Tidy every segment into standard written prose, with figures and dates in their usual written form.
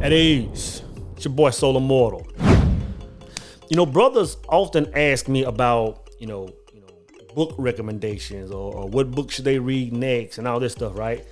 At ease. It's your boy Soul Immortal. Brothers often ask me about, book recommendations or what book should they read next and all this stuff, right?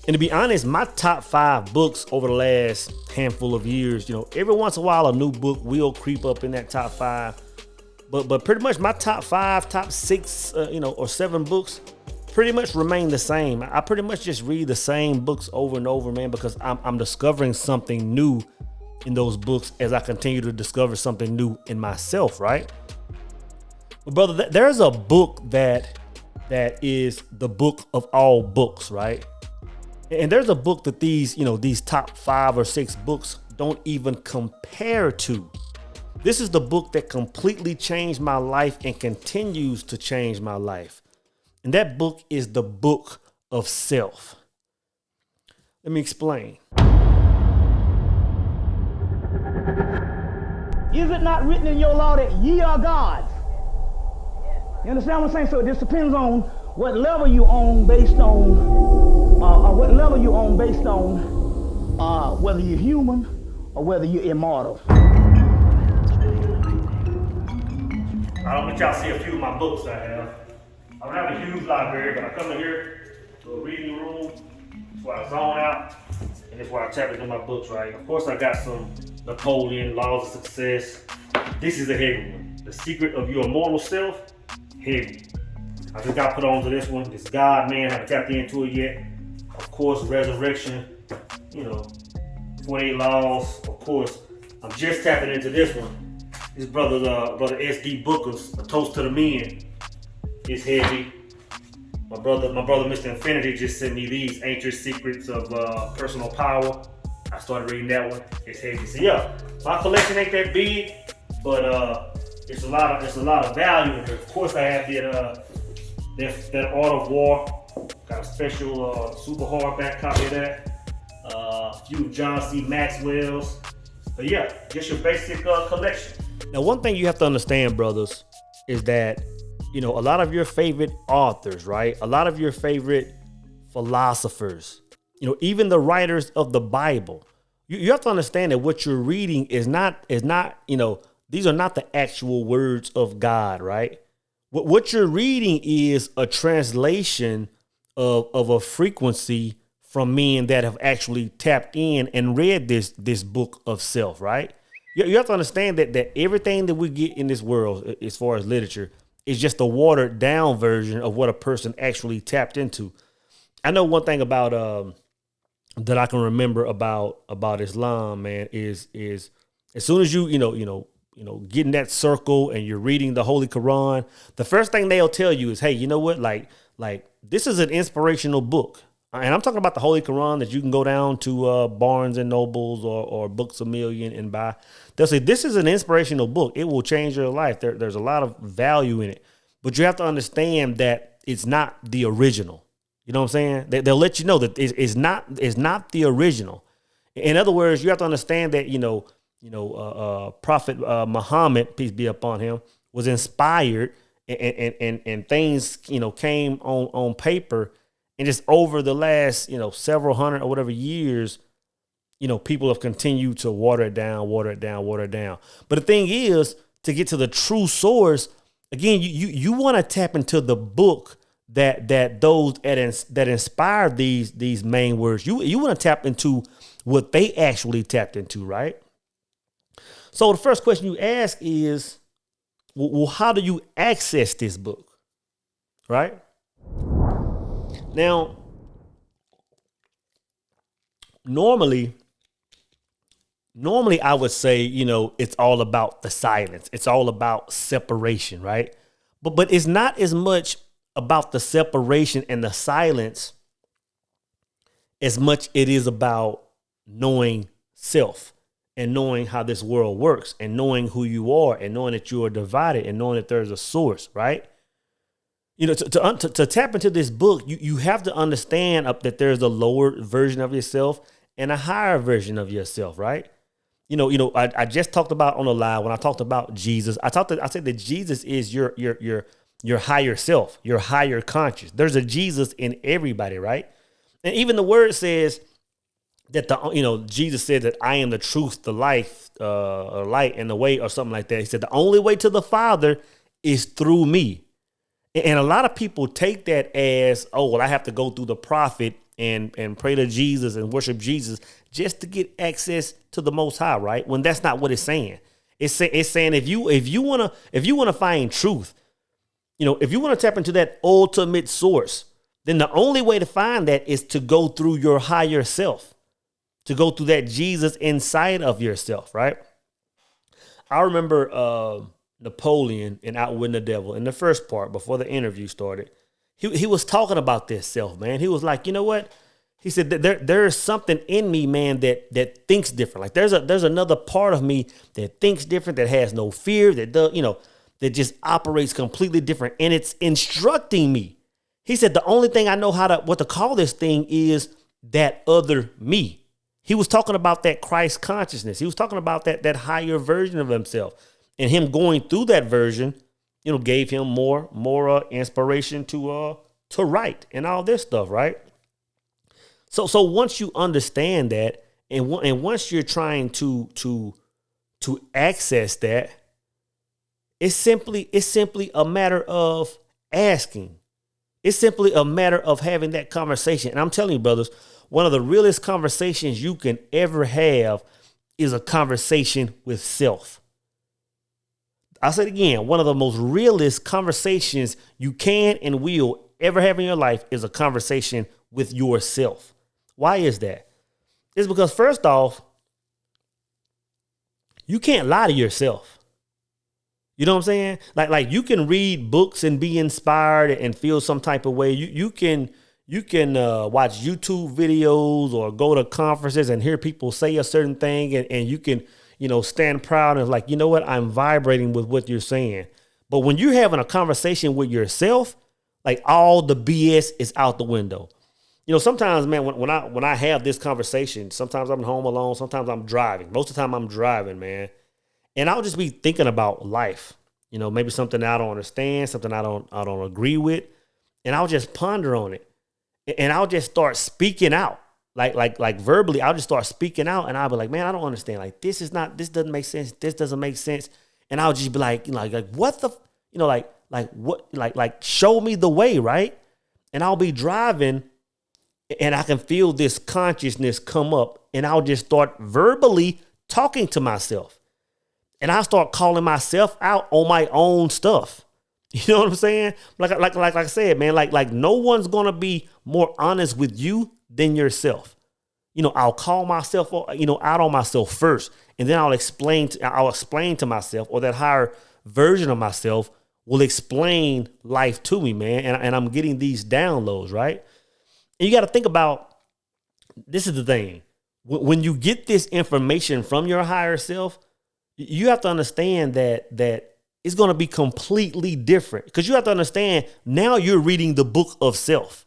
And to be honest, my top 5 books over the last handful of years, every once in a while a new book will creep up in that top 5. But pretty much my top 5, top 6, or 7 books pretty much remain the same. I pretty much just read the same books over and over, man, because I'm discovering something new in those books as I continue to discover something new in myself, right? But brother, there's a book that is the book of all books, right? And there's a book that these top 5 or 6 books don't even compare to. This is the book that completely changed my life and continues to change my life. And that book is the book of self. Let me explain. Is it not written in your law that ye are gods? You understand what I'm saying? So it just depends on what level you on based on, whether you're human or whether you're immortal. I'll let y'all see a few of my books I have. I don't have a huge library, but I come in here to a reading room. That's where I zone out, and that's where I tap into my books, right? Of course, I got some Napoleon, Laws of Success. This is a heavy one. The Secret of Your Immortal Self, heavy. I just got put on to this one. This God, man, I haven't tapped into it yet. Of course, Resurrection, 48 Laws. Of course, I'm just tapping into this one. This brother S.D. Booker's A Toast to the Men. It's heavy. My brother, Mr. Infinity, just sent me these Ancient Secrets of Personal Power. I started reading that one. It's heavy. So yeah, my collection ain't that big, but it's a lot of value in here. Of course, I have that Art of War. Got a special super hardback copy of that. A few of John C. Maxwell's. But yeah, just your basic collection. Now, one thing you have to understand, brothers, is that a lot of your favorite authors, right? A lot of your favorite philosophers, even the writers of the Bible, you have to understand that what you're reading is not, these are not the actual words of God, right? What you're reading is a translation of a frequency from men that have actually tapped in and read this book of self, right? You have to understand that everything that we get in this world, as far as literature, is just a watered down version of what a person actually tapped into. I know one thing about that I can remember about Islam, man, is as soon as you get in that circle and you're reading the Holy Quran, the first thing they'll tell you is, hey, you know what, like this is an inspirational book. And I'm talking about the Holy Quran that you can go down to Barnes and Nobles or Books A Million and buy. They'll say, this is an inspirational book. It will change your life. There's a lot of value in it. But you have to understand that it's not the original. You know what I'm saying? They'll let you know that it's not the original. In other words, you have to understand that, Prophet Muhammad, peace be upon him, was inspired and things, came on paper. And just over the last, several hundred or whatever years, people have continued to water it down. But the thing is, to get to the true source, again, you want to tap into the book that those that inspired these main words. You want to tap into what they actually tapped into, right? So the first question you ask is, well, how do you access this book, right? Now, normally I would say, it's all about the silence. It's all about separation, right? But it's not as much about the separation and the silence as much it is about knowing self and knowing how this world works and knowing who you are and knowing that you are divided and knowing that there's a source, right? To tap into this book, you have to understand that there's a lower version of yourself and a higher version of yourself, right? I just talked about on the live when I talked about Jesus. I said that Jesus is your higher self, your higher conscious. There's a Jesus in everybody, right? And even the word says that Jesus said that I am the truth, the life, or light and the way, or something like that. He said the only way to the Father is through me. And a lot of people take that as, oh, well, I have to go through the prophet and pray to Jesus and worship Jesus just to get access to the Most High, right? When that's not what it's saying. It's saying if you wanna find truth, if you want to tap into that ultimate source, then the only way to find that is to go through your higher self, to go through that Jesus inside of yourself, right? I remember Napoleon in Outwitting the Devil, in the first part before the interview started, he was talking about this self, man. He was like, you know what? He said that there is something in me, man, that thinks different. Like there's another part of me that thinks different, that has no fear, that does, that just operates completely different, and it's instructing me. He said the only thing I know what to call this thing is that other me. He was talking about that Christ consciousness. He was talking about that higher version of himself, and him going through that version, gave him more inspiration to write and all this stuff, right? So once you understand that, and once you're trying to access that, it's simply a matter of asking. It's simply a matter of having that conversation. And I'm telling you, brothers, one of the realest conversations you can ever have is a conversation with self. I'll say it again. One of the most realest conversations you can and will ever have in your life is a conversation with yourself. Why is that? It's because, first off, you can't lie to yourself. You know what I'm saying? Like you can read books and be inspired and feel some type of way. You can watch YouTube videos or go to conferences and hear people say a certain thing, and you can, stand proud and like, you know what, I'm vibrating with what you're saying. But when you're having a conversation with yourself, like all the BS is out the window. Sometimes, man, when I have this conversation, sometimes I'm home alone, sometimes I'm driving. Most of the time I'm driving, man. And I'll just be thinking about life, maybe something I don't understand, something I don't agree with. And I'll just ponder on it. And I'll just start speaking out, like verbally. I'll just start speaking out, and I'll be like, man, I don't understand. Like, this doesn't make sense. This doesn't make sense. And I'll just be like, what the, what, show me the way, right? And I'll be driving, and I can feel this consciousness come up, and I'll just start verbally talking to myself. And I start calling myself out on my own stuff. You know what I'm saying? Like I said, man, like no one's going to be more honest with you than yourself. I'll call myself, out on myself first, and then I'll explain to myself, or that higher version of myself will explain life to me, man. And I'm getting these downloads, right? And you got to think about, this is the thing. When you get this information from your higher self, you have to understand that it's going to be completely different, because you have to understand, now you're reading the book of self.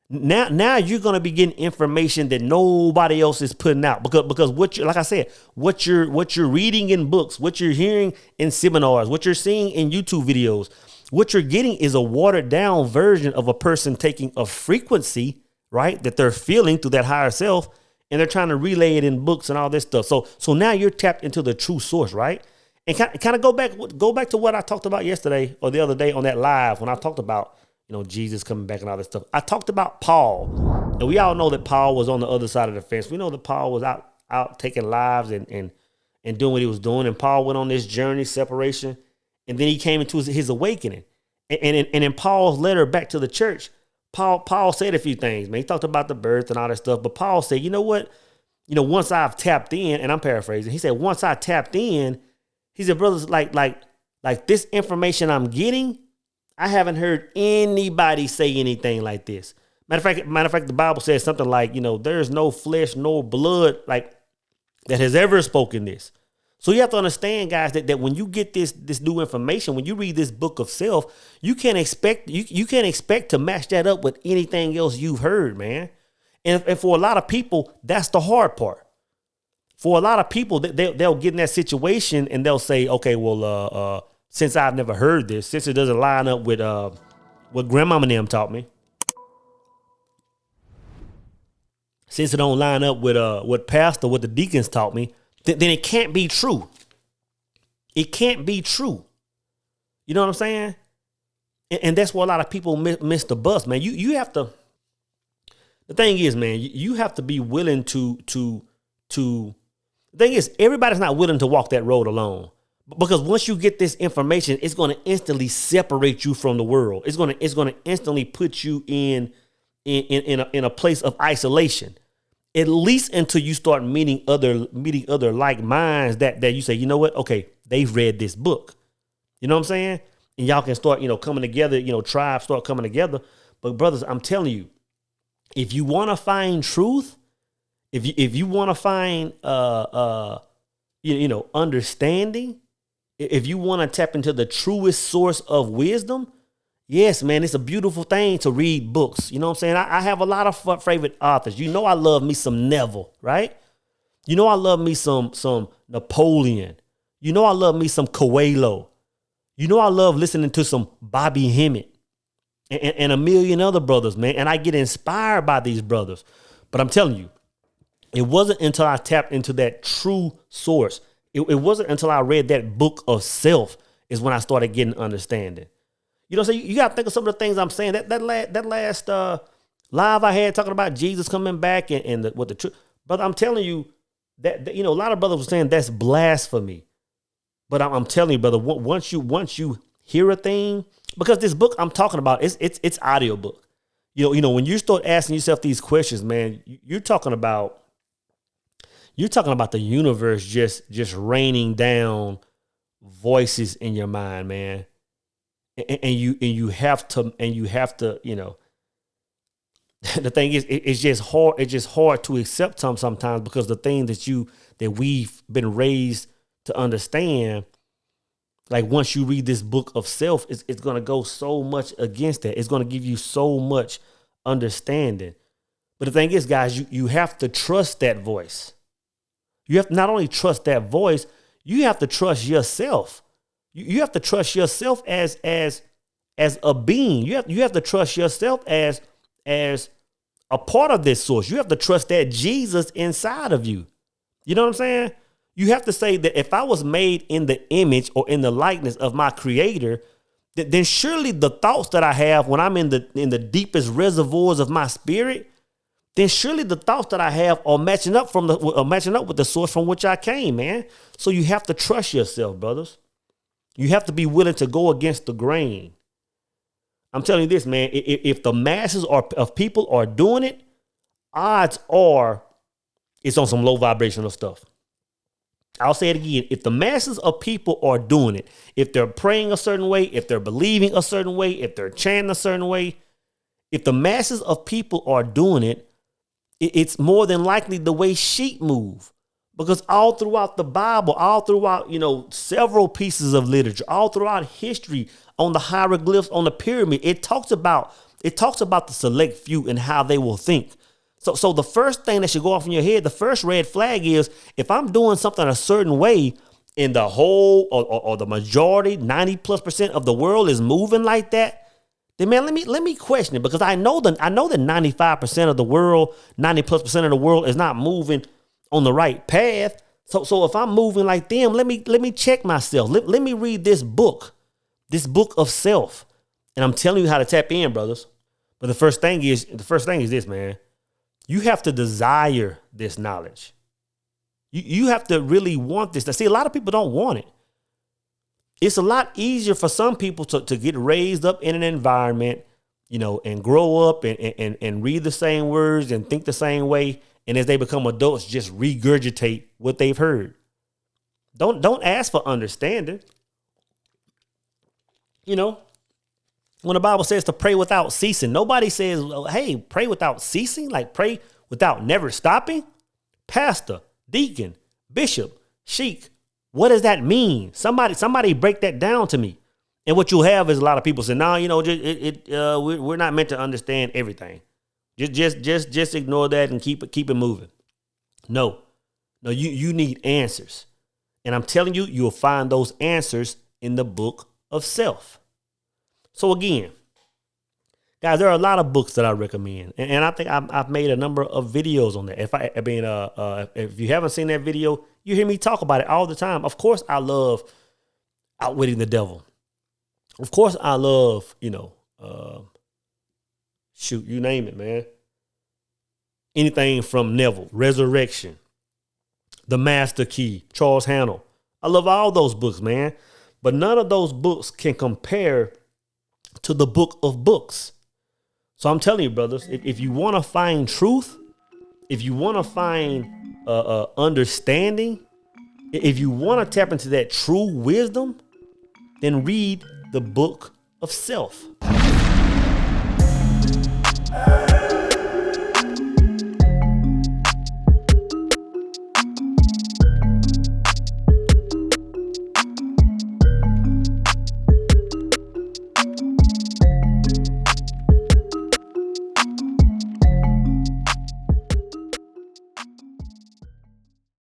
Now you're going to be getting information that nobody else is putting out, because what you're reading in books, what you're hearing in seminars, what you're seeing in YouTube videos, what you're getting is a watered down version of a person taking a frequency, right, that they're feeling through that higher self, and they're trying to relay it in books and all this stuff. So now you're tapped into the true source, right? And kind of go back to what I talked about yesterday or the other day on that live, when I talked about, Jesus coming back and all this stuff. I talked about Paul, and we all know that Paul was on the other side of the fence. We know that Paul was out taking lives and doing what he was doing. And Paul went on this journey, separation, and then he came into his awakening. And in Paul's letter back to the church, Paul said a few things, man. He talked about the birth and all that stuff, but Paul said, you know what? Once I've tapped in, and I'm paraphrasing, he said, once I tapped in, he said, brothers, like this information I'm getting, I haven't heard anybody say anything like this. Matter of fact, the Bible says something like, there's no flesh, no blood, like, that has ever spoken this. So you have to understand, guys, that when you get this new information, when you read this book of self, you can't expect to match that up with anything else you've heard, man. And for a lot of people, that's the hard part. For a lot of people, they'll get in that situation and they'll say, okay, well, since I've never heard this, since it doesn't line up with what grandmama and them taught me, since it don't line up with what pastor, what the deacons taught me, then it can't be true. It can't be true. You know what I'm saying? And that's where a lot of people miss the bus, man. You have to. The thing is, man, you have to be willing to. The thing is, everybody's not willing to walk that road alone. Because once you get this information, it's going to instantly separate you from the world. It's going to instantly put you in a place of isolation. At least until you start meeting other like minds that you say, you know what? Okay, they've read this book. You know what I'm saying? And y'all can start, coming together, tribes start coming together. But brothers, I'm telling you, if you want to find truth, if you want to find understanding, if you want to tap into the truest source of wisdom, yes, man, it's a beautiful thing to read books. You know what I'm saying? I have a lot of favorite authors. I love me some Neville, right? I love me some Napoleon. I love me some Coelho. I love listening to some Bobby Hemmett and a million other brothers, man. And I get inspired by these brothers. But I'm telling you, it wasn't until I tapped into that true source. It wasn't until I read that book of self is when I started getting understanding. So you got to think of some of the things I'm saying. That last live I had talking about Jesus coming back and what the truth. But I'm telling you that a lot of brothers were saying that's blasphemy. But I'm telling you, brother, once you hear a thing, because this book I'm talking about, it's audio book. When you start asking yourself these questions, man, you're talking about the universe just raining down voices in your mind, man. And you have to the thing is, it's just hard to accept sometimes, because the thing that we've been raised to understand, like once you read this book of self, it's going to go so much against that. It's going to give you so much understanding. But the thing is, guys, you have to trust that voice. You have to not only trust that voice, you have to trust yourself. You have to trust yourself as a being. You have to trust yourself as a part of this source. You have to trust that Jesus inside of you. You know what I'm saying? You have to say that if I was made in the image or in the likeness of my creator, then surely the thoughts that I have when I'm in the deepest reservoirs of my spirit, then surely the thoughts that I have are matching up with the source from which I came, man. So you have to trust yourself, brothers. You have to be willing to go against the grain. I'm telling you this, man. If the masses of people are doing it, odds are it's on some low vibrational stuff. I'll say it again. If the masses of people are doing it, if they're praying a certain way, if they're believing a certain way, if they're chanting a certain way, if the masses of people are doing it, it's more than likely the way sheep move. Because all throughout the Bible, all throughout, several pieces of literature, all throughout history, on the hieroglyphs, on the pyramid, it talks about the select few and how they will think. So the first thing that should go off in your head, the first red flag is, if I'm doing something a certain way and the whole or the majority, 90+% of the world is moving like that, then man, let me question it, because I know that 95% of the world, 90+% of the world is not moving on the right path. So if I'm moving like them, let me check myself. Let me read this book of self. And I'm telling you how to tap in, brothers. But the first thing is this, man. You have to desire this knowledge. You have to really want this. Now, see, a lot of people don't want it. It's a lot easier for some people to get raised up in an environment, and grow up and read the same words and think the same way. And as they become adults, just regurgitate what they've heard. Don't ask for understanding. When the Bible says to pray without ceasing, nobody says, hey, pray without ceasing, like pray without never stopping. Pastor, deacon, bishop, sheik, what does that mean? Somebody break that down to me. And what you'll have is a lot of people say, no, we're not meant to understand everything. Just ignore that and keep it moving. No, you need answers. And I'm telling you, you'll find those answers in the book of self. So again, Guys, there are a lot of books that I recommend, and I think I've made a number of videos on that. If you haven't seen that video, you hear me talk about it all the time. Of course, I love Outwitting the Devil. Of course, I love, shoot, you name it, man. Anything from Neville, Resurrection, The Master Key, Charles Hannell. I love all those books, man. But none of those books can compare to the book of books. So I'm telling you, brothers, if you want to find truth, if you want to find understanding, if you want to tap into that true wisdom, then read the book of self.